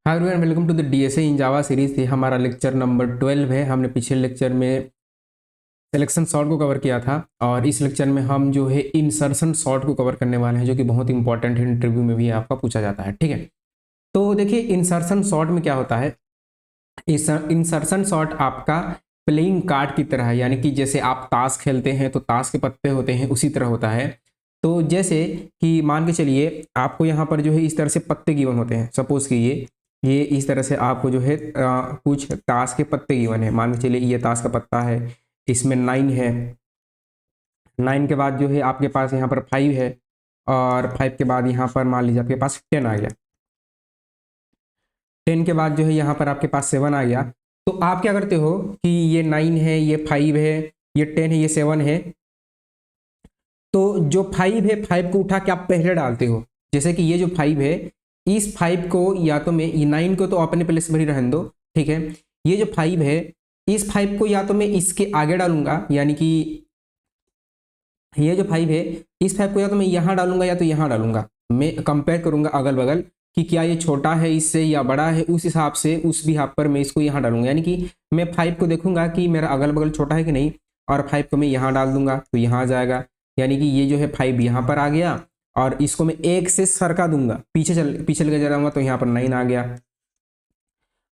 Hi everyone, welcome to the DSA in Java series. ये हमारा lecture number 12 है। हमने पिछले लेक्चर में सिलेक्शन सॉर्ट को कवर किया था और इस लेक्चर में हम जो है इंसर्शन सॉर्ट को कवर करने वाले हैं, जो कि बहुत इंपॉर्टेंट है, इंटरव्यू में भी आपका पूछा जाता है। ठीक है, तो देखिए इंसर्शन सॉर्ट में क्या होता है। इंसर्शन सॉर्ट आपका प्लेइंग कार्ड की तरह है, यानी कि जैसे आप ताश खेलते हैं तो ताश के पत्ते होते हैं, उसी तरह होता है। तो जैसे कि मान के चलिए आपको यहाँ पर जो है इस तरह से पत्ते गिवन होते हैं। सपोज कि ये इस तरह से आपको जो है कुछ ताश के पत्ते गिवन है। मान के चलिए ये ताश का पत्ता है, इसमें 9 है। 9 के बाद जो है आपके पास यहाँ पर 5 है और 5 के बाद यहाँ पर मान लीजिए आपके पास 10 आ गया। 10 के बाद जो है यहाँ पर आपके पास 7 आ गया। तो आप क्या करते हो कि ये 9 है, ये 5 है, ये 10 है, ये 7 है। तो जो 5 है, 5 को उठा के आप पहले डालते हो। जैसे कि ये जो 5 है, इस 5 को या तो मैं ये 9 को तो अपने प्लेस पर ही रहने दो। ठीक है, ये जो 5 है, इस 5 को या तो मैं इसके आगे डालूंगा, यानी कि ये जो 5 है, इस 5 को या तो मैं यहाँ डालूंगा या तो यहाँ डालूंगा। मैं कंपेयर करूंगा अगल बगल कि क्या ये छोटा है इससे या बड़ा है, उस हिसाब से उस भी हाथ पर मैं इसको यहाँ डालूंगा। यानी कि मैं 5 को देखूंगा कि मेरा अगल बगल छोटा है कि नहीं, और 5 को मैं यहाँ डाल दूंगा तो यहाँ आ जाएगा। यानी कि ये जो है 5 यहाँ पर आ गया और इसको मैं 1 से सरका दूंगा, पीछे लेके जा जाऊंगा तो यहाँ पर 9 आ गया।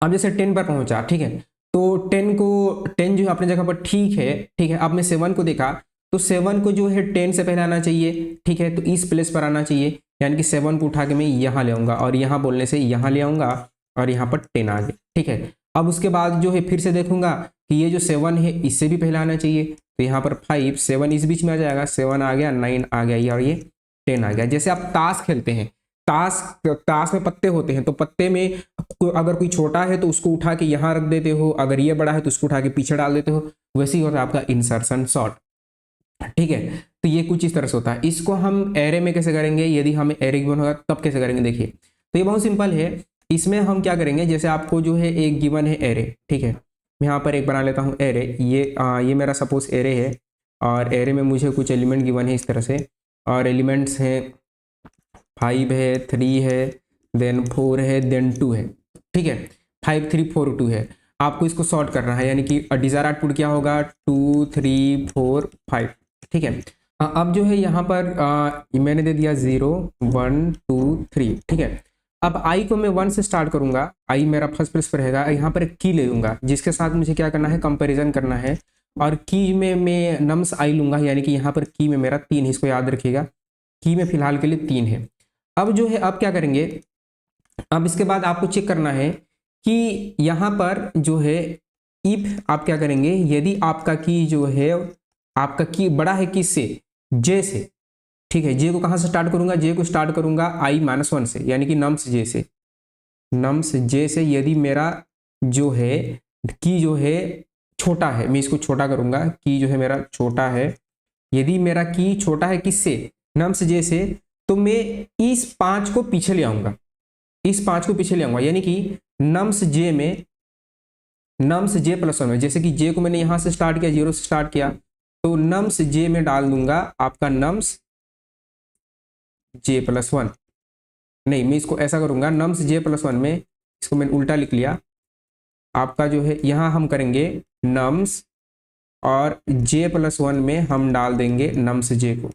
अब जैसे 10 पर पहुंचा, ठीक है, तो 10 जो है अपनी जगह पर ठीक है। ठीक है, अब मैं 7 को देखा तो 7 को जो है 10 से पहले आना चाहिए। ठीक है, तो इस प्लेस पर आना चाहिए, यानी कि 7 को उठा के मैं यहाँ ले आऊंगा और यहाँ बोलने से यहाँ ले आऊंगा और यहाँ पर 10 आ गया। ठीक है, अब उसके बाद जो है फिर से देखूंगा कि ये जो 7 है इससे भी पहले आना चाहिए, तो यहाँ पर 5 7 इस बीच में आ जाएगा। 7 आ गया, 9 आ गया और ये 10 आ गया। जैसे आप ताश खेलते हैं, ताश में पत्ते होते हैं, तो पत्ते में अगर कोई छोटा है तो उसको उठा के यहाँ रख देते हो, अगर ये बड़ा है तो उसको उठा के पीछे डाल देते हो। वैसे ही होता है आपका इंसर्शन सॉर्ट। ठीक है, तो ये कुछ इस तरह से होता है। इसको हम एरे में कैसे करेंगे, यदि हमें एरे गिवन होगा तब कैसे करेंगे, देखिए। तो ये बहुत सिंपल है। इसमें हम क्या करेंगे, जैसे आपको जो है एक गिवन है एरे। ठीक है, मैं यहाँ पर एक बना लेता हूँ एरे। ये मेरा सपोज एरे है और एरे में मुझे कुछ एलिमेंट गिवन है इस तरह से, और एलिमेंट्स हैं 5 है, 3 है, देन 4 है, देन 2 है। ठीक है, 5 3 4 2 है। आपको इसको सॉर्ट करना है, यानी कि डिजायर आउटपुट क्या होगा, 2 3 4 5। ठीक है, अब जो है यहाँ पर मैंने दे दिया 0 1 2 3। ठीक है, अब आई को मैं 1 से स्टार्ट करूंगा, आई मेरा फर्स्ट प्लेस पर रहेगा। यहाँ पर एक की ले लूंगा जिसके साथ मुझे क्या करना है, कंपैरिजन करना है। और की में मैं नम्स आई लूंगा, यानी कि यहाँ पर की में मेरा 3 है, इसको याद रखिएगा। की में फिलहाल के लिए 3 है। अब जो है अब क्या करेंगे, अब इसके बाद आपको चेक करना है कि यहाँ पर जो है इफ आप क्या करेंगे, यदि आपका की जो है, आपका की बड़ा है किससे, जे से। ठीक है, जे को कहाँ से स्टार्ट करूंगा, जे को स्टार्ट करूंगा i-1 से, यानी कि नम्स जे से। नम्स जे से यदि मेरा जो है की जो है छोटा है, मैं इसको छोटा करूंगा, की जो है मेरा छोटा है। यदि मेरा की छोटा है किससे, नम्स जे से, तो मैं इस 5 को पीछे ले आऊंगा, इस 5 को पीछे ले आऊंगा। यानी कि नम्स जे में, नम्स जे प्लस 1 में, जैसे कि जे को मैंने यहां से स्टार्ट किया, 0 से स्टार्ट किया, तो नम्स जे में डाल दूंगा आपका नम्स जे प्लस 1। नहीं, मैं इसको ऐसा करूंगा, नम्स जे प्लस 1 में, इसको मैंने उल्टा लिख लिया। आपका जो है यहां हम करेंगे नम्स और जे प्लस 1 में हम डाल देंगे नम्स जे को,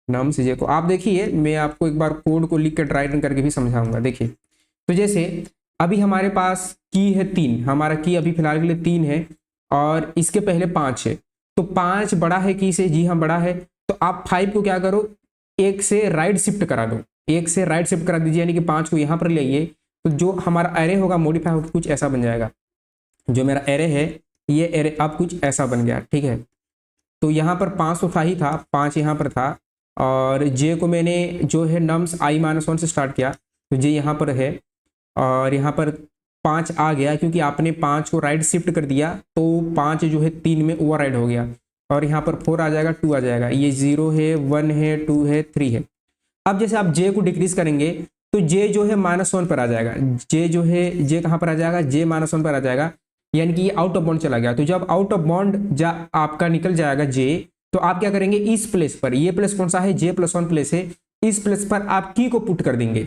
नम्स जे को। आप देखिए, मैं आपको एक बार कोड को लिख कर ट्राई रन करके भी समझाऊंगा। देखिए, तो जैसे अभी हमारे पास की है 3, हमारा की अभी फिलहाल के लिए 3 है और इसके पहले 5 है, तो 5 बड़ा है की से, जी हाँ बड़ा है। तो आप 5 को क्या करो, 1 से राइट शिफ्ट करा दो, 1 से राइट शिफ्ट करा दीजिए, यानी कि 5 को यहाँ पर ले आइए। तो जो हमारा एरे होगा मॉडिफाई होकर कुछ ऐसा बन जाएगा। जो मेरा एरे है, ये एरे अब कुछ ऐसा बन गया। ठीक है, तो यहाँ पर 5 तो था ही था, 5 यहाँ पर था, और जे को मैंने जो है नम्स i-1 से स्टार्ट किया, तो जे यहाँ पर है और यहाँ पर 5 आ गया, क्योंकि आपने 5 को राइट शिफ्ट कर दिया तो 5 जो है 3 में ओवर राइड हो गया, और यहाँ पर 4 आ जाएगा, 2 आ जाएगा। ये 0 है, 1 है, 2 है, 3 है। अब जैसे आप जे को डिक्रीज करेंगे तो जे जो है -1 पर आ जाएगा। जे जो है, जे कहाँ पर आ जाएगा, जे -1 पर आ जाएगा, यानी कि ये आउट ऑफ बॉन्ड चला गया। तो जब आउट ऑफ बॉन्ड आपका निकल जाएगा जे, तो आप क्या करेंगे, इस प्लेस पर, ये प्लेस कौन सा है, जे प्लस 1 प्लेस है, इस प्लेस पर आप की को पुट कर देंगे।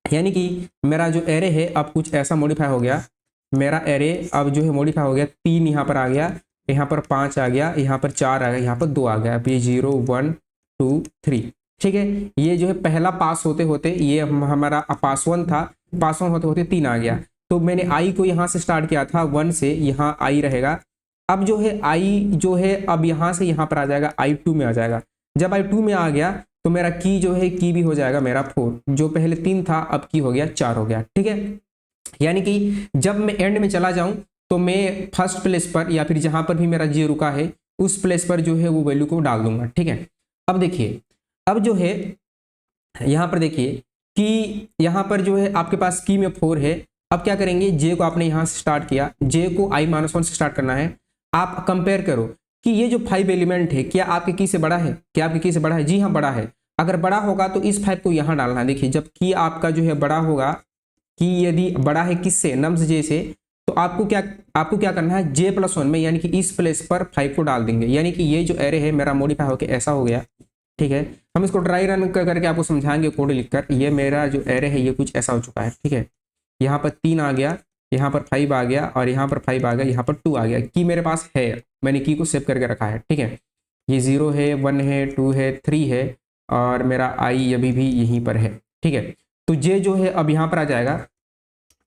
यानी कि मेरा जो एरे है अब कुछ ऐसा मॉडिफाई हो गया, मेरा एरे अब जो है मॉडिफाई हो गया, 3 यहाँ पर आ गया, यहाँ पर 5 आ गया, यहाँ पर 4 आ गया, यहाँ पर 2 आ गया, अब ये 0 1 2 3। ठीक है, ये जो है पहला पास होते होते ये हमारा पास 1 था, पास 1 होते होते 3 आ गया। तो मैंने आई को यहाँ से स्टार्ट किया था 1 से, यहाँ आई रहेगा। अब जो है आई जो है अब यहाँ से यहाँ पर आ जाएगा, आई 2 में आ जाएगा। जब आई 2 में आ गया तो मेरा की जो है की भी हो जाएगा मेरा 4, जो पहले 3 था अब की हो गया 4 हो गया। ठीक है, यानी कि जब मैं एंड में चला जाऊं तो मैं फर्स्ट प्लेस पर या फिर जहां पर भी मेरा जे रुका है उस प्लेस पर जो है वो वैल्यू को डाल दूंगा। ठीक है, अब देखिए, अब जो है यहां पर देखिए कि यहां पर जो है आपके पास की में 4 है। अब क्या करेंगे, जे को आपने यहां से स्टार्ट किया, जे को i-1 से स्टार्ट करना है। आप कंपेयर करो कि ये जो 5 एलिमेंट है क्या आपके की से बड़ा है, क्या आपके की से बड़ा है? जी हाँ बड़ा है। अगर बड़ा होगा तो इस 5 को यहां डालना है। देखिए, जब की आपका जो है बड़ा होगा, कि यदि बड़ा है किससे, नम्स जे से, तो आपको क्या करना है, j+1 में, यानी कि इस प्लेस पर 5 को डाल देंगे। यानी कि ये जो एरे है मेरा मॉडिफाई होकर ऐसा हो गया। ठीक है, हम इसको ड्राई रन करके आपको समझाएंगे कोड लिखकर। ये मेरा जो एरे है ये कुछ ऐसा हो चुका है। ठीक है, यहाँ पर 3 आ गया, यहाँ पर 5 आ गया, और यहाँ पर 5 आ गया, यहाँ पर 2 आ गया। की मेरे पास है, मैंने की को सेव करके रखा है। ठीक है, ये 0 है, 1 है, 2 है, 3 है, और मेरा आई अभी भी यहीं पर है। ठीक है, तो जे जो है अब यहाँ पर आ जाएगा।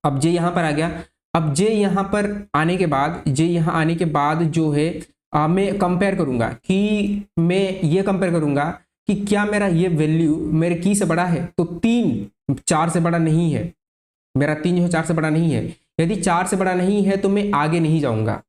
अब जे यहाँ पर आ गया। अब जे यहाँ पर आने के बाद, जे यहाँ आने के बाद जो है मैं कंपेयर करूंगा, कि मैं ये कंपेयर करूंगा कि क्या मेरा ये वैल्यू मेरे की से बड़ा है। तो 3 4 से बड़ा नहीं है, मेरा 3 जो है 4 से बड़ा नहीं है। यदि 4 से बड़ा नहीं है तो मैं आगे नहीं जाऊंगा,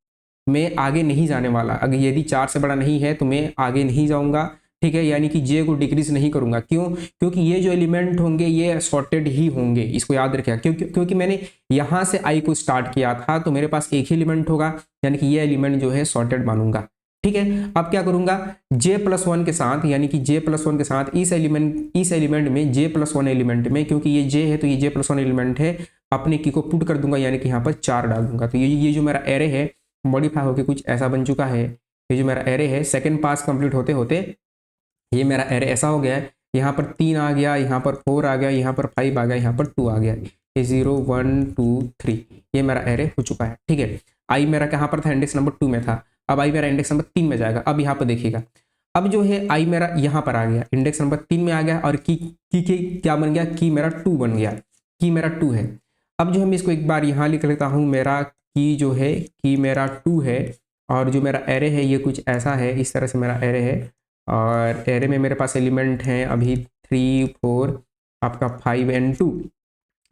मैं आगे नहीं जाने वाला। अगर यदि 4 से बड़ा नहीं है तो मैं आगे नहीं जाऊंगा। ठीक है, यानी कि जे को डिक्रीज नहीं करूंगा। क्यों? क्योंकि ये जो एलिमेंट होंगे ये सॉर्टेड ही होंगे, इसको याद रखिएगा। क्योंकि मैंने यहां से आई को स्टार्ट किया था तो मेरे पास एक ही एलिमेंट होगा, यानी कि ये एलिमेंट जो है सॉर्टेड मानूंगा। ठीक है, अब क्या करूंगा, j+1 के साथ, यानी कि j+1 के साथ इस एलिमेंट में j+1 एलिमेंट में, क्योंकि ये j है तो ये j+1 एलिमेंट है, अपने की को पुट कर दूंगा, यानी कि यहाँ पर 4 डाल दूंगा। तो ये जो मेरा एरे है मॉडिफाई होकर कुछ ऐसा बन चुका है। ये जो मेरा एरे है सेकंड पास कंप्लीट होते होते ये मेरा एरे ऐसा हो गया है। यहाँ पर 3 आ गया, यहाँ पर 4 आ गया, यहाँ पर 5 आ गया, यहाँ पर 2 आ गया। ये 0 1 2 3 ये मेरा एरे हो चुका है। ठीक है, आई मेरा कहाँ पर था, इंडेक्स नंबर 2 में था। अब आई मेरा इंडेक्स नंबर 3 में जाएगा। अब यहाँ पर देखिएगा, अब जो है आई मेरा यहाँ पर आ गया, इंडेक्स नंबर 3 में आ गया, और की क्या बन गया, की मेरा 2 बन गया, की मेरा 2 है। अब जो हम इसको एक बार यहाँ लिख लेता हूँ, मेरा की जो है की मेरा 2 है, और जो मेरा एरे है ये कुछ ऐसा है, इस तरह से मेरा एरे है। और एरे में मेरे पास एलिमेंट हैं अभी 3 4 आपका 5 एंड 2।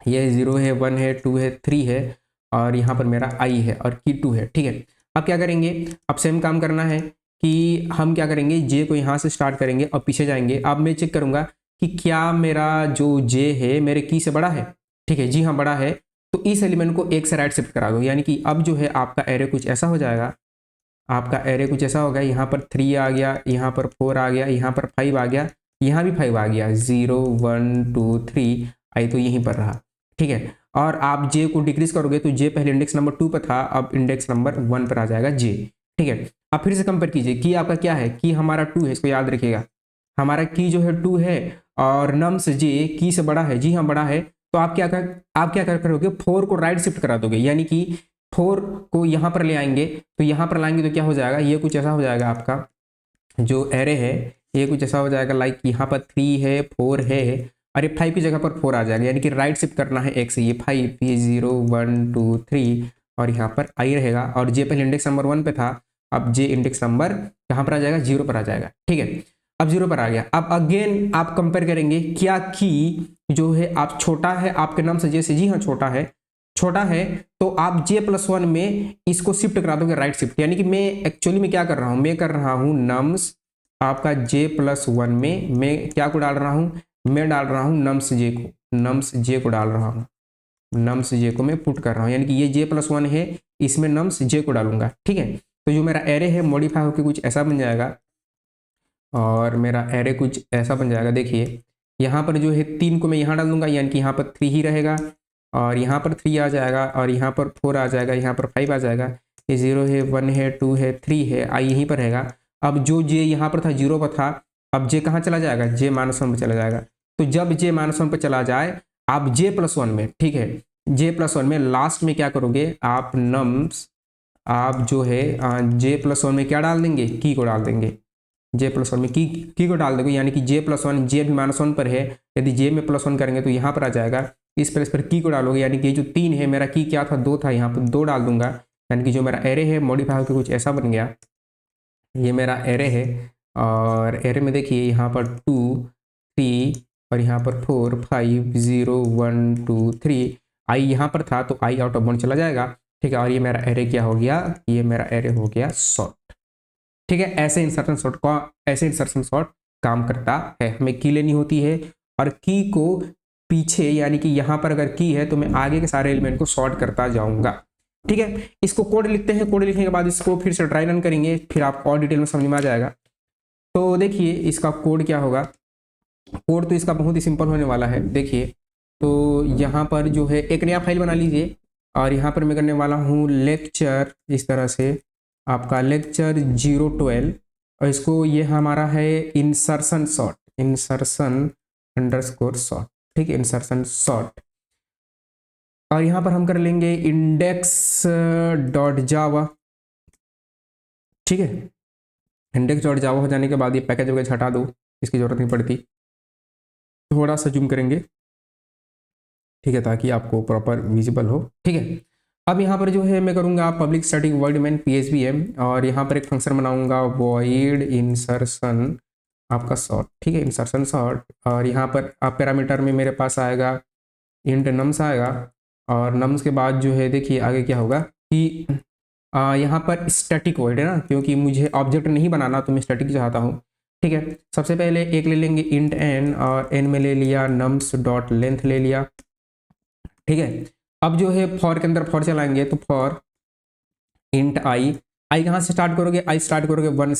ये 0 है, 1 है, 2 है, 3 है, और यहाँ पर मेरा आई है और की 2 है। ठीक है, अब क्या करेंगे, अब सेम काम करना है कि हम क्या करेंगे, जे को यहाँ से स्टार्ट करेंगे और पीछे जाएंगे। अब मैं चेक करूंगा कि क्या मेरा जो जे है मेरे की से बड़ा है। ठीक है, जी हाँ बड़ा है। तो इस एलिमेंट को एक से राइट शिफ्ट करा दो, यानी कि अब जो है आपका एरे कुछ ऐसा हो जाएगा। आपका एरे कुछ ऐसा होगा, यहाँ पर 3 आ गया, यहाँ पर 4 आ गया, यहाँ पर 5 आ गया, यहाँ भी 5 आ गया, 0 1 2 3 आई तो यहीं पर रहा। ठीक है, और आप जे को डिक्रीज करोगे तो जे पहले इंडेक्स नंबर 2 पर था, अब इंडेक्स नंबर 1 पर आ जाएगा जे। ठीक है, अब फिर से कंपेयर कीजिए, की आपका क्या है, की हमारा 2 है, इसको याद रखिएगा। हमारा की जो है 2 है, और नम्स जे की से बड़ा है, जी हाँ बड़ा है। तो आप क्या करोगे, 4 को राइट शिफ्ट करा दोगे, यानी कि 4 को यहाँ पर ले आएंगे। तो यहाँ पर लाएंगे तो क्या हो जाएगा, ये कुछ ऐसा हो जाएगा, आपका जो एरे है ये कुछ ऐसा हो जाएगा, लाइक यहाँ पर 3 है, 4 है, और ये 5 की जगह पर 4 आ जाएगा, यानी कि राइट शिफ्ट करना है एक से। ये 5, ये 0 1 2 3, और यहाँ पर आई रहेगा, और जे पहले इंडेक्स नंबर 1 पे था, अब जे इंडेक्स नंबर कहाँ पर आ जाएगा, 0 पर आ जाएगा। ठीक है, अब 0 पर आ गया। अब अगेन आप कंपेयर करेंगे, क्या की जो है आप छोटा है आपके नाम से जे से, जी हाँ छोटा है, छोटा है, तो आप j+1 में इसको शिफ्ट करा दोगे राइट शिफ्ट। यानी कि मैं एक्चुअली में क्या कर रहा हूं, मैं कर रहा हूं नम्स आपका j+1 में मैं क्या को डाल रहा हूं, मैं डाल रहा हूं नम्स जे को, नम्स जे को डाल रहा हूं, नम्स जे को मैं पुट कर रहा हूं, यानी कि ये j+1 है, इसमें नम्स जे को डालूंगा। ठीक है, तो जो मेरा एरे है मॉडिफाई होकर कुछ ऐसा बन जाएगा, और मेरा एरे कुछ ऐसा बन जाएगा। देखिए, यहाँ पर जो है 3 को मैं यहाँ डाल दूंगा, यानी कि यहाँ पर 3 ही रहेगा, और यहाँ पर 3 आ जाएगा, और यहाँ पर 4 आ जाएगा, यहाँ पर 5 आ जाएगा। ये 0 है, 1 है, 2 है, 3 है, आई यहीं पर रहेगा। अब जो जे यहाँ पर था 0 पर था, अब जे कहाँ चला जाएगा, जे -1 पर चला जाएगा। तो जब जे -1 पर चला जाए आप J+1 में, ठीक है, J+1 में लास्ट में क्या करोगे आप नम्स, आप जो है J+1 में क्या डाल देंगे, की को डाल देंगे। J+1 में की को डाल दोगे, यानी कि J+1, J भी -1 पर है, यदि J में +1 करेंगे तो यहाँ पर आ जाएगा, इस प्लेस पर की को डालोगे, यानी कि ये जो 3 है, मेरा की क्या था 2 था, यहाँ पर 2 डाल दूंगा, यानी कि जो मेरा एरे है मॉडिफाई होकर कुछ ऐसा बन गया। ये मेरा एरे है और एरे में देखिए यहाँ पर 2 3 और यहाँ पर 4 5 0 1 2 3, आई यहाँ पर था तो आई आउट ऑफ बाउंड चला जाएगा, ठीक है। और ये मेरा एरे क्या हो गया, ये मेरा एरे हो गया सॉर्ट, ठीक है। ऐसे इंसर्शन सॉर्ट काम करता है। हमें की लेनी होती है और की को पीछे, यानी कि यहाँ पर अगर की है तो मैं आगे के सारे एलिमेंट को सॉर्ट करता जाऊंगा, ठीक है। इसको कोड लिखते हैं, कोड लिखने के बाद इसको फिर से ट्राई रन करेंगे, फिर आपको और डिटेल में समझ में आ जाएगा। तो देखिए इसका कोड क्या होगा, कोड तो इसका बहुत ही सिंपल होने वाला है। देखिए तो यहाँ पर जो है एक नया फाइल बना लीजिए और यहाँ पर मैं करने वाला हूँ लेक्चर, इस तरह से आपका लेक्चर 012 और इसको ये हमारा है insertion sort, insertion underscore sort, ठीक है, इंसर्शन सॉर्ट। और यहाँ पर हम कर लेंगे इंडेक्स डॉट जावा, ठीक है। इंडेक्स डॉट जावा हो जाने के बाद ये पैकेज वगैरह हटा दो, इसकी जरूरत नहीं पड़ती, थोड़ा सा जूम करेंगे, ठीक है, ताकि आपको प्रॉपर विजिबल हो, ठीक है। अब यहाँ पर जो है मैं करूँगा public static void main PSVM और यहाँ पर एक फंक्शन बनाऊंगा वॉइड इंसर्शन आपका सॉर्ट, ठीक है, इंसर्शन सॉर्ट। और यहाँ पर आप पैरामीटर में मेरे पास आएगा इंट नम्स आएगा और नम्स के बाद जो है देखिए आगे क्या होगा कि यहाँ पर स्टैटिक वॉइड है ना, क्योंकि मुझे ऑब्जेक्ट नहीं बनाना तो मैं स्टैटिक चाहता हूँ, ठीक है। सबसे पहले एक ले लेंगे इंट n और n में ले लिया नम्स डॉट लेंथ ले लिया, ठीक है। अब जो है फॉर के अंदर फॉर चलाएंगे तो फॉर इंट आई, आई कहाँ से स्टार्ट करोगे, आई स्टार्ट करोगे 1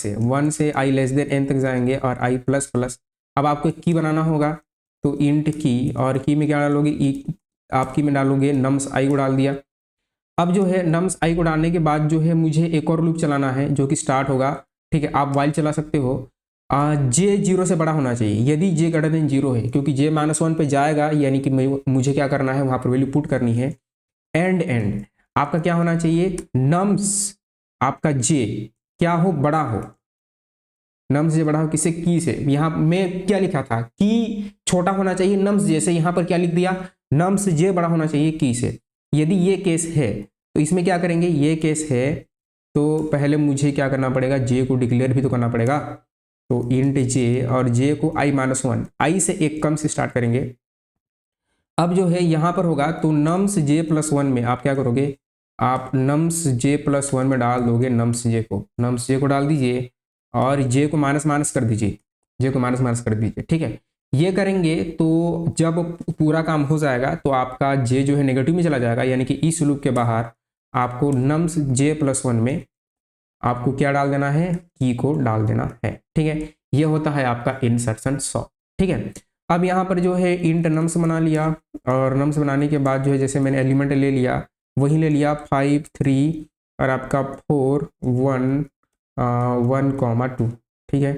से आई लेस देन n तक जाएंगे और आई प्लस प्लस। अब आपको एक की बनाना होगा तो इंट की, और की में क्या डालोगे आप की में डालोगे नम्स आई को डाल दिया। अब जो है नम्स आई को डालने के बाद जो है मुझे एक और लूप चलाना है जो कि स्टार्ट होगा, ठीक है। आप वाइल चला सकते हो, जे 0 से बड़ा होना चाहिए, यदि जे ग्रेटर देन 0 है, क्योंकि जे -1 पे जाएगा, यानी कि मुझे क्या करना है वहाँ पर वैल्यू पुट करनी है। एंड आपका क्या होना चाहिए, नम्स आपका जे क्या हो, बड़ा हो, नम्स जे बड़ा हो किससे, की से। यहाँ मैं क्या लिखा था, की छोटा होना चाहिए नम्स जे से, यहाँ पर क्या लिख दिया, नम्स जे बड़ा होना चाहिए की से। यदि ये केस है तो इसमें क्या करेंगे, ये केस है तो पहले मुझे क्या करना पड़ेगा, जे को डिक्लेयर भी तो करना पड़ेगा, तो इंट जे और जे को i-1, आई से एक कम से स्टार्ट करेंगे। अब जो है यहाँ पर होगा तो नम्स j+1 में आप क्या करोगे, आप नम्स j+1 में डाल दोगे नम्स जे को डाल दीजिए और जे को माइनस माइनस कर दीजिए, जे को माइनस माइनस कर दीजिए, ठीक है। ये करेंगे तो जब पूरा काम हो जाएगा तो आपका जे जो है नेगेटिव में चला जाएगा, यानी कि इस लूप के बाहर आपको नम्स j+1 में आपको क्या डाल देना है, की को डाल देना है, ठीक है। ये होता है आपका इंसर्शन सॉर्ट, ठीक है। अब यहाँ पर जो है इंट नम्स बना लिया और नम्स बनाने के बाद जो है जैसे मैंने एलिमेंट ले लिया, वही ले लिया 5 3 और आपका 4 1 1,2, ठीक है,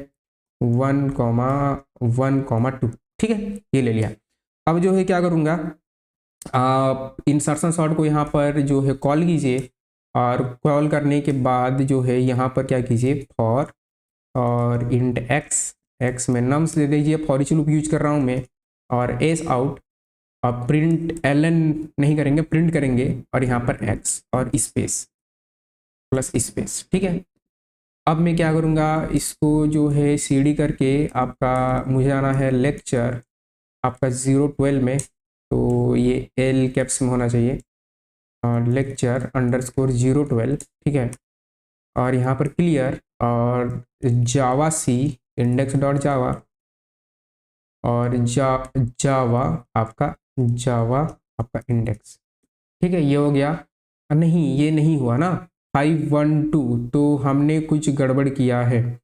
1,1,2, ठीक है, ये ले लिया। अब जो है क्या करूँगा, आप इंसर्शन सॉर्ट को यहाँ पर जो है कॉल कीजिए और कॉल करने के बाद जो है यहाँ पर क्या कीजिए, फॉर और इंट एक्स में नम्स दे दीजिए, फॉर ईच लूप यूज कर रहा हूँ मैं, और एस आउट, अब प्रिंट एलन नहीं करेंगे, प्रिंट करेंगे और यहाँ पर एक्स और स्पेस प्लस स्पेस, ठीक है। अब मैं क्या करूँगा, इसको जो है CD करके आपका मुझे आना है लेक्चर आपका 012 में, तो ये L कैप्स में होना चाहिए और लेक्चर अंडरस्कोर 012, ठीक है। और यहाँ पर क्लियर और जावा सी इंडेक्स डॉट जावा और जावा आपका इंडेक्स, ठीक है, ये हो गया। नहीं ये नहीं हुआ ना, 512 तो हमने कुछ गड़बड़ किया है,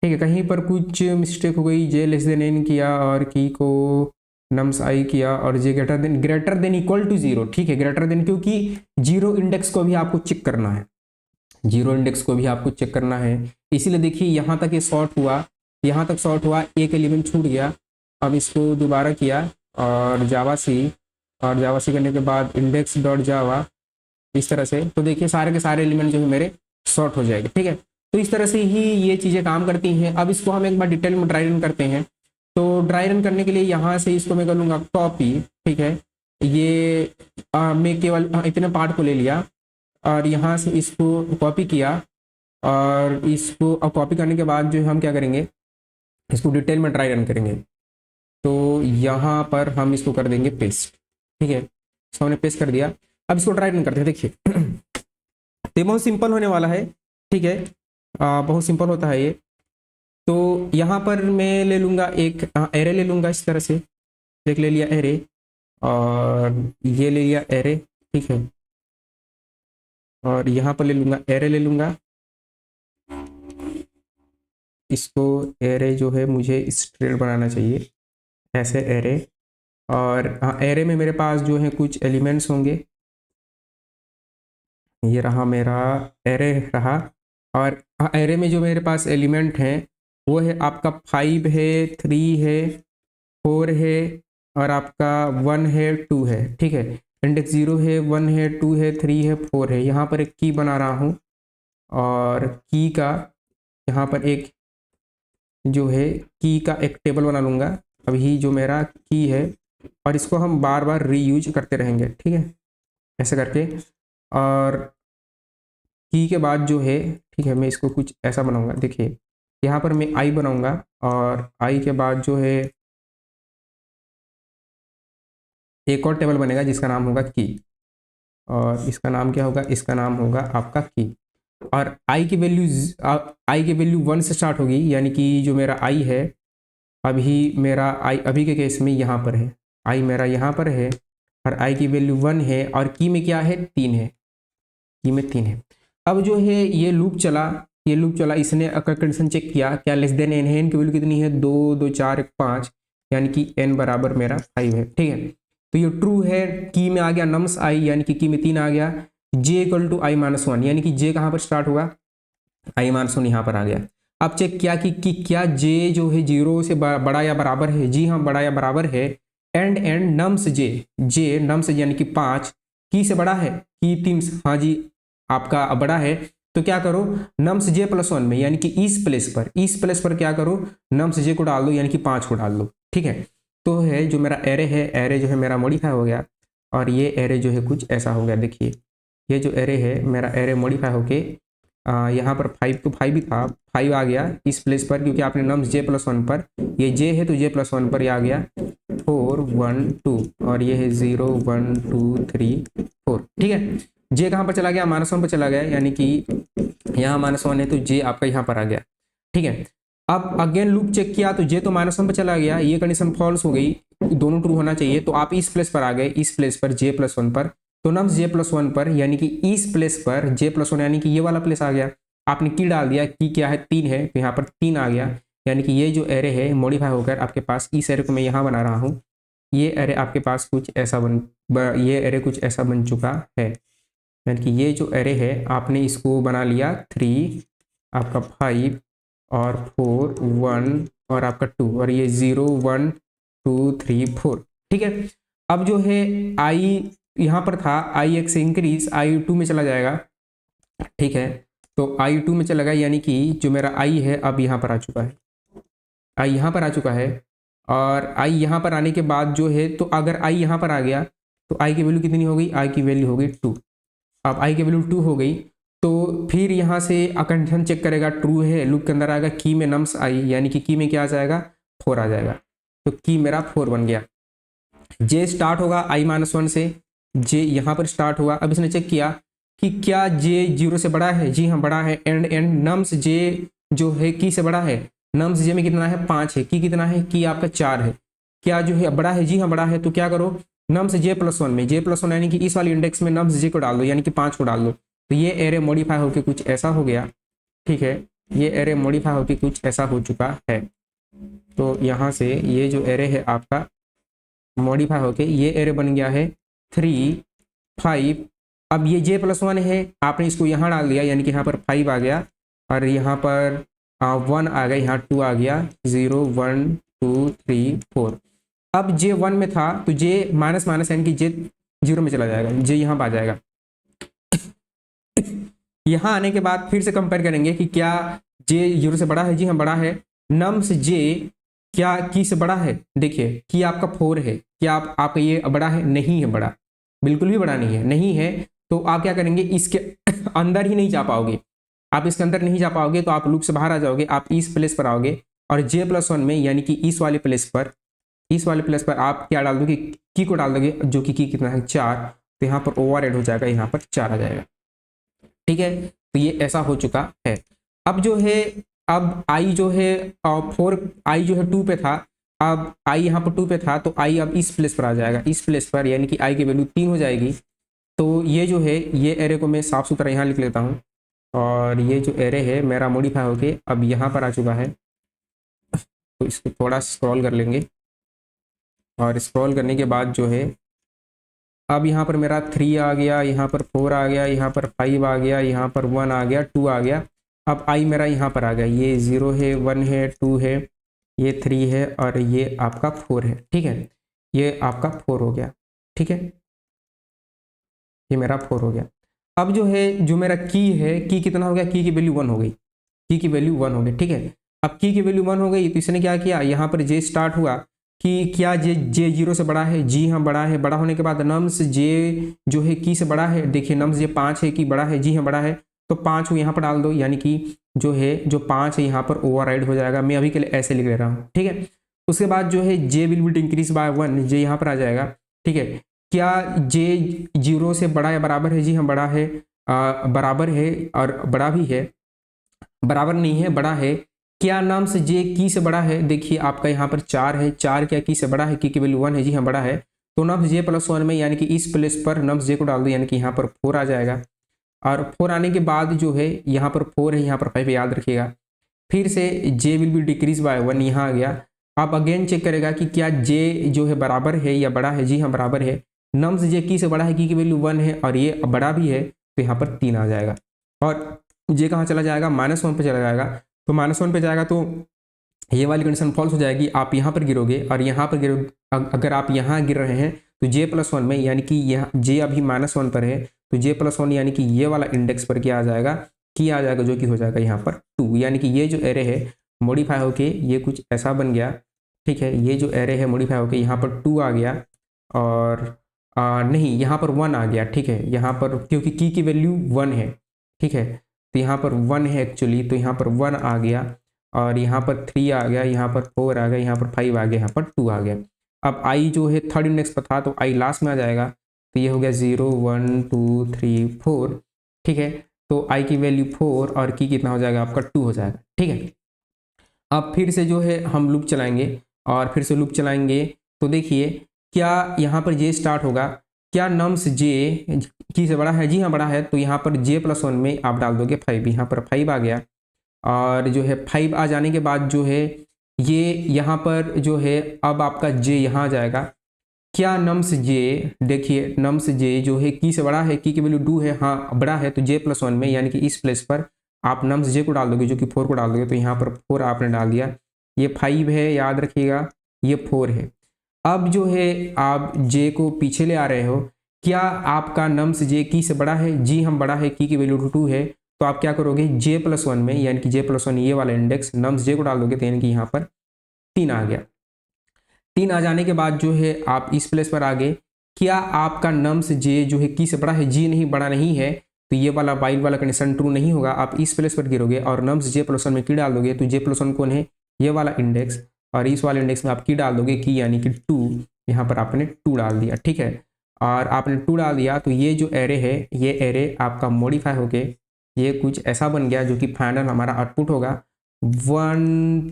ठीक है, कहीं पर कुछ मिस्टेक हो गई, जे लेस देन एन किया और की को नम्स आई किया और जे ग्रेटर देन इक्वल टू 0, ठीक है, ग्रेटर देन, क्योंकि 0 इंडेक्स को भी आपको चेक करना है, 0 इंडेक्स को भी आपको चेक करना है, इसीलिए देखिए यहाँ तक ये शॉर्ट हुआ, यहाँ तक शॉर्ट हुआ, एक एलिमेंट छूट गया। अब इसको दोबारा किया और जावा सी, और जावा सी करने के बाद इंडेक्स डॉट जावा, इस तरह से। तो देखिए सारे के सारे एलिमेंट जो है मेरे सॉर्ट हो जाएंगे, ठीक है। तो इस तरह से ही ये चीज़ें काम करती हैं। अब इसको हम एक बार डिटेल में ड्राई रन करते हैं। तो ड्राई रन करने के लिए यहाँ से इसको मैं कर लूँगा कॉपी, ठीक है। ये मैं केवल इतने पार्ट को ले लिया और यहाँ से इसको कॉपी किया, और इसको अब कॉपी करने के बाद जो है हम क्या करेंगे, इसको डिटेल में ड्राई रन करेंगे। तो यहाँ पर हम इसको कर देंगे पेस्ट, ठीक है। इसको हमने पेस्ट कर दिया। अब इसको ड्राई रन करते हैं। देखिए तो ये बहुत सिंपल होने वाला है, ठीक है। बहुत सिंपल होता है ये। तो यहाँ पर मैं ले लूँगा एक एरे ले लूँगा, इस तरह से एक ले लिया एरे, और ये ले लिया एरे, ठीक है। और यहाँ पर ले लूँगा एरे ले लूँगा, इसको एरे जो है मुझे स्ट्रेट बनाना चाहिए, ऐसे एरे। और एरे में मेरे पास जो है कुछ एलिमेंट्स होंगे, ये रहा मेरा एरे रहा। और एरे में जो मेरे पास एलिमेंट हैं वो है आपका 5 है, 3 है, 4 है, और आपका 1 है, 2 है, ठीक है। इंडेक्स 0 है, 1 है, 2 है, 3 है, 4 है। यहाँ पर एक की बना रहा हूँ, और की का यहाँ पर एक जो है की का एक टेबल बना लूँगा, अभी जो मेरा की है, और इसको हम बार बार रीयूज करते रहेंगे, ठीक है, ऐसे करके। और की के बाद जो है, ठीक है, मैं इसको कुछ ऐसा बनाऊंगा। देखिए यहाँ पर मैं आई बनाऊंगा, और आई के बाद जो है एक और टेबल बनेगा जिसका नाम होगा की, और इसका नाम क्या होगा, इसका नाम होगा आपका की। और आई की वैल्यू 1 से स्टार्ट होगी, यानी कि जो मेरा आई है, अभी मेरा आई अभी के केस में यहाँ पर है, आई मेरा यहाँ पर है, और आई की वैल्यू 1 है, और की में क्या है, 3 है, की में 3 है। अब जो है ये लूप चला, इसने अगर कंडीशन चेक किया क्या लेस देन एन है, एन की वैल्यू कितनी है, 2 2 4 1 5, यानी कि एन बराबर मेरा 5 है, ठीक है। तो ये ट्रू है। की में आ गया नम्स आई, यानी कि की में 3 आ गया। J equal to I minus 1, यानी कि जे कहाँ पर स्टार्ट होगा, आई माइनस 1 यहाँ पर आ गया। अब चेक किया कि क्या जे जो है 0 से बड़ा या बराबर है, जी हाँ बड़ा या बराबर है। एंड नम्स जे नम्स यानी कि 5 की से बड़ा है, की 3, हाँ जी आपका बड़ा है। तो क्या करो, नम्स जे प्लस 1 में, यानी कि इस प्लेस पर क्या करो, नम्स जे को डाल दो, यानी कि 5 को डाल दो, ठीक है। तो है जो मेरा एरे है, एरे जो है मेरा मॉडिफाई हो गया, और ये एरे जो है कुछ ऐसा हो गया। देखिए ये जो एरे है मेरा, एरे मॉडिफाई होके यहाँ पर 5 तो 5 ही था, 5 आ गया इस प्लेस पर, क्योंकि आपने नम्स जे प्लस 1 पर, ये जे है तो जे प्लस 1 पर ये आ गया 4 1 2, और ये है 0 1 2 3 4, ठीक है। जे कहाँ पर चला गया, -1 पर चला गया, यानी कि यहाँ -1 है तो जे आपका यहाँ पर आ गया, ठीक है। अब अगेन लूप चेक किया तो जे तो -1 पर चला गया, ये कंडीशन फॉल्स हो गई, दोनों ट्रू होना चाहिए। तो आप इस प्लेस पर आ गए, इस प्लेस पर जे प्लस 1 पर, तो नम्स जे प्लस 1 पर, यानी कि इस प्लेस पर जे प्लस 1, यानी कि ये वाला प्लेस आ गया। आपने की डाल दिया, की क्या है 3 है, तो यहाँ पर 3 आ गया, यानी कि ये जो एरे है मॉडिफाई होकर आपके पास, इस एरे को मैं यहाँ बना रहा हूँ, ये एरे आपके पास कुछ ऐसा ये एरे कुछ ऐसा बन चुका है। यानी कि ये जो एरे है आपने इसको बना लिया 3, आपका 5 और 4 1 और आपका 2, और ये 0 1 2 3 4, ठीक है। अब जो है आई यहाँ पर था, आई एक से इंक्रीज आई 2 में चला जाएगा, ठीक है। तो आई 2 में चला गया, यानी कि जो मेरा आई है अब यहाँ पर आ चुका है, आई यहाँ पर आ चुका है। और आई यहाँ पर आने के बाद जो है, तो अगर आई यहाँ पर आ गया तो आई की वैल्यू कितनी हो गई, आई की वैल्यू हो गई 2। अब आई की वैल्यू 2 हो गई, तो फिर यहाँ से कंडीशन चेक करेगा, ट्रू है, लूप के अंदर आएगा, की में नम्स आई, यानी कि की में क्या आ जाएगा, 4 आ जाएगा। तो की मेरा 4 बन गया। जे स्टार्ट होगा i-1 से, जे यहाँ पर स्टार्ट हुआ। अब इसने चेक किया कि क्या जे 0 से बड़ा है, जी हाँ बड़ा है। एंड नम्स जे जो है की से बड़ा है, नम्स जे में कितना है 5 है, की कितना है, की आपका 4 है। क्या जो है बड़ा है, जी हाँ बड़ा है। तो क्या करो, नम्स जे प्लस 1 में, जे प्लस 1 यानी कि इस वाली इंडेक्स में नम्स जे को डाल दो, यानी कि 5 को डाल दो। तो ये एरे मॉडिफाई होकर कुछ ऐसा हो गया, ठीक है। ये एरे मॉडिफाई होकर कुछ ऐसा हो चुका है। तो यहाँ से ये जो एरे है आपका मॉडिफाई होके ये एरे बन गया है 3 5। अब ये जे प्लस 1 है, आपने इसको यहाँ डाल दिया, यानी कि यहाँ पर 5 आ गया, और यहाँ पर 1 आ गया, यहाँ 2 आ गया, 0 1 2 3 4। अब जे 1 में था तो जे माइनस माइनस यानी कि जे 0 में चला जाएगा, जे यहाँ पर आ जाएगा। यहाँ आने के बाद फिर से कंपेयर करेंगे कि क्या जे 0 से बड़ा है, जी हाँ बड़ा है। नम्स जे क्या की से बड़ा है, देखिए की आपका 4 है, क्या आपका ये बड़ा है, नहीं है बड़ा, बिल्कुल भी बड़ा नहीं है, नहीं है। तो आप क्या करेंगे, इसके अंदर ही नहीं जा पाओगे, आप इसके अंदर नहीं जा पाओगे तो आप लूप से बाहर आ जाओगे, आप इस प्लेस पर आओगे और j+1 में यानी कि इस वाले प्लेस पर आप क्या डाल दोगे, की को डाल दोगे, जो कि की कितना है 4, तो यहाँ पर ओवर एड हो जाएगा, यहाँ पर 4 आ जाएगा। ठीक है, तो ये ऐसा हो चुका है। अब जो है, अब आई जो है 4, आई जो है 2 पे था, अब आई यहाँ पर 2 पे था तो आई अब इस प्लेस पर आ जाएगा, इस प्लेस पर, यानी कि आई की वैल्यू 3 हो जाएगी। तो ये जो है, ये एरे को मैं साफ सुथरा यहाँ लिख लेता हूँ, और ये जो एरे है मेरा मॉडिफाई होके अब यहाँ पर आ चुका है। तो इसको थोड़ा स्क्रॉल कर लेंगे, और स्क्रॉल करने के बाद जो है, अब यहाँ पर मेरा 3 आ गया, यहाँ पर 4 आ गया, यहाँ पर 5 आ गया, यहाँ पर 1 आ गया, 2 आ गया। अब आई मेरा यहाँ पर आ गया, ये 0 है, 1 है, 2 है, ये 3 है, और ये आपका 4 है। ठीक है, ये आपका 4 हो गया। ठीक है, ये मेरा 4 हो गया। अब जो है, जो मेरा की है, की कितना हो गया, की वैल्यू 1 हो गई, की की वैल्यू 1 हो गई। ठीक है, अब की वैल्यू 1 हो गई तो इसने क्या किया, यहाँ पर जे स्टार्ट हुआ कि क्या जे 0 से बड़ा है, जी हाँ बड़ा है। बड़ा होने के बाद नम्स जे जो है की से बड़ा है, देखिए नम्स जे 5 है, की बड़ा है, जी हाँ बड़ा है, तो 5 को यहाँ पर डाल दो, यानी कि जो है, जो 5 है यहाँ पर ओवरराइड हो जाएगा। मैं अभी के लिए ऐसे लिख ले रहा हूँ। ठीक है, उसके बाद जो है जे विल बी इंक्रीज बाय 1, जे यहाँ पर आ जाएगा। ठीक है, क्या जे 0 से बड़ा या बराबर है, जी हाँ बड़ा है, बराबर है, और बड़ा भी है, बराबर नहीं है, बड़ा है। क्या नाम से जे की से बड़ा है, देखिए आपका यहाँ पर 4 है, 4 क्या की से बड़ा है, की वैल्यू 1 है, जी हाँ बड़ा है। तो नम्स j+1 में यानी कि इस प्लेस पर नम्स जे को डाल दो, यानी कि यहाँ पर 4 आ जाएगा। और 4 आने के बाद जो है, यहाँ पर 4 है, यहाँ पर 5 याद रखिएगा। फिर से जे विल बी डिक्रीज बाय 1 यहाँ आ गया। आप अगेन चेक करेगा कि क्या जे जो है बराबर है या बड़ा है, जी हाँ बराबर है। नम्स जे की से बड़ा है, की वैल्यू 1 है, और ये बड़ा भी है, तो यहाँ पर 3 आ जाएगा। और जे कहाँ चला जाएगा, -1 पे चला जाएगा। तो -1 पे जाएगा तो ये वाली कंडीशन फॉल्स हो जाएगी, आप यहाँ पर गिरोगे, और यहाँ पर गिरो, अगर आप यहाँ गिर रहे हैं तो j+1 में, यानी कि यहाँ जे अभी -1 पर है, तो j+1 यानी कि ये वाला इंडेक्स पर क्या आ जाएगा, की आ जाएगा, जो कि हो जाएगा यहाँ पर 2। यानी कि ये जो एरे है मॉडिफाई होके ये कुछ ऐसा बन गया। ठीक है, ये जो एरे है मॉडिफाई होके यहाँ पर 2 आ गया, और नहीं, यहाँ पर 1 आ गया। ठीक है, यहाँ पर क्योंकि की वैल्यू 1 है। ठीक है, तो यहाँ पर 1 है एक्चुअली, तो यहाँ पर 1 आ गया, और यहाँ पर 3 आ गया, यहाँ पर 4 आ गया, यहाँ पर 5 आ गया, यहाँ पर 2 आ गया। अब आई जो है थर्ड इंडेक्स पर था, तो आई लास्ट में आ जाएगा, तो ये हो गया 0 1 2 3 4। ठीक है, तो आई की वैल्यू 4 और की कितना हो जाएगा आपका 2 हो जाएगा। ठीक है, अब फिर से जो है हम लूप चलाएंगे, और फिर से लूप चलाएंगे तो देखिए क्या यहाँ पर जे स्टार्ट होगा, क्या नम्स जे की से बड़ा है, जी हाँ बड़ा है, तो यहाँ पर j+1 में आप डाल दोगे 5, यहाँ पर 5 आ गया। और जो है 5 आ जाने के बाद जो है, ये यहाँ पर जो है, अब आपका जे यहाँ आ जाएगा। क्या नम्स जे, देखिए नम्स जे जो है की से बड़ा है, की वैल्यू 2 है, हाँ बड़ा है, तो j+1 में यानी कि इस प्लेस पर आप नम्स जे को डाल दोगे, जो कि 4 को डाल दोगे, तो यहाँ पर 4 आपने डाल दिया। ये 5 है, याद रखिएगा, ये 4 है। अब जो है आप जे को पीछे ले आ रहे हो, क्या आपका नम्स जे की से बड़ा है, जी हम बड़ा है, की वैल्यू 2 है, तो आप क्या करोगे, j+1 में यानी कि j+1 ये वाला इंडेक्स नम्स जे को डाल दोगे, तो यानी कि यहाँ पर 3 आ गया। 3 आ जाने के बाद जो है आप इस प्लेस पर आ गए, क्या आपका नम्स जे जो है की से बड़ा है, जी नहीं बड़ा नहीं है, तो ये वाला वाइल वाला कंडीशन ट्रू नहीं होगा। आप इस प्लेस पर गिरोगे और नम्स j+1 में की डाल दोगे, तो j+1 कौन है, ये वाला इंडेक्स, और इस वाले इंडेक्स में आप की डाल दोगे, की यानी कि 2, यहाँ पर आपने 2 डाल दिया। ठीक है, और आपने 2 डाल दिया, तो ये जो एरे है, ये एरे आपका मॉडिफाई होके ये कुछ ऐसा बन गया, जो कि फाइनल हमारा आउटपुट होगा 1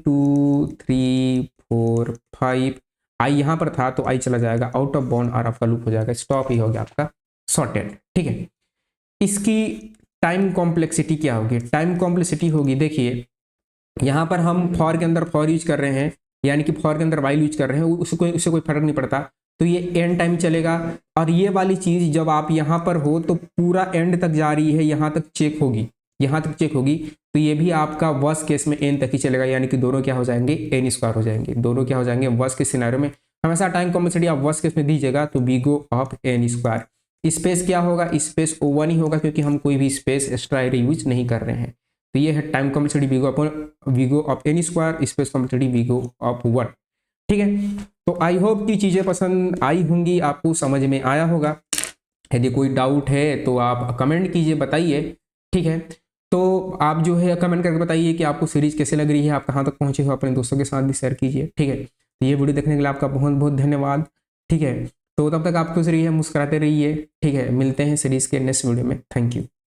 2 3 4 5। आई यहाँ पर था तो आई चला जाएगा आउट ऑफ बाउंड, और आपका लूप हो जाएगा स्टॉप, ही हो गया आपका सॉर्टेड। ठीक है, इसकी टाइम कॉम्प्लेक्सिटी क्या होगी, टाइम कॉम्प्लेक्सिटी होगी, देखिए यहाँ पर हम फॉर के अंदर फॉर यूज कर रहे हैं, यानी कि फॉर के अंदर वाइल यूज कर रहे हैं, उससे कोई फर्क नहीं पड़ता, तो ये एंड टाइम चलेगा। और ये वाली चीज जब आप यहाँ पर हो तो पूरा एंड तक जा रही है, यहाँ तक चेक होगी, यहाँ तक चेक होगी, तो ये भी आपका वर्स्ट केस में एन तक ही चलेगा, यानी कि दोनों क्या हो जाएंगे, n² हो जाएंगे, दोनों क्या हो जाएंगे वर्स्ट के सिनेरियो में हमेशा टाइम कॉम्प्लेक्सिटी आप वर्स्ट केस में दीजिएगा तो big O of N square. Space क्या होगा, स्पेस O1 ही होगा क्योंकि हम कोई भी स्पेस एक्स्ट्रा यूज नहीं कर रहे हैं। तो ये है time complexity big O of N square, space complexity big O of 1। ठीक है, तो आई होप कि चीज़ें पसंद आई होंगी, आपको समझ में आया होगा। यदि कोई डाउट है तो आप कमेंट कीजिए, बताइए। ठीक है, तो आप जो है कमेंट करके बताइए कि आपको सीरीज कैसे लग रही है, आप कहाँ तक पहुँचे हो, अपने दोस्तों के साथ भी शेयर कीजिए। ठीक है, तो ये वीडियो देखने के लिए आपका बहुत बहुत धन्यवाद। ठीक है, तो तब तक आप खुश रहिए, मुस्कुराते रहिए। ठीक है, मिलते हैं सीरीज के नेक्स्ट वीडियो में। Thank you.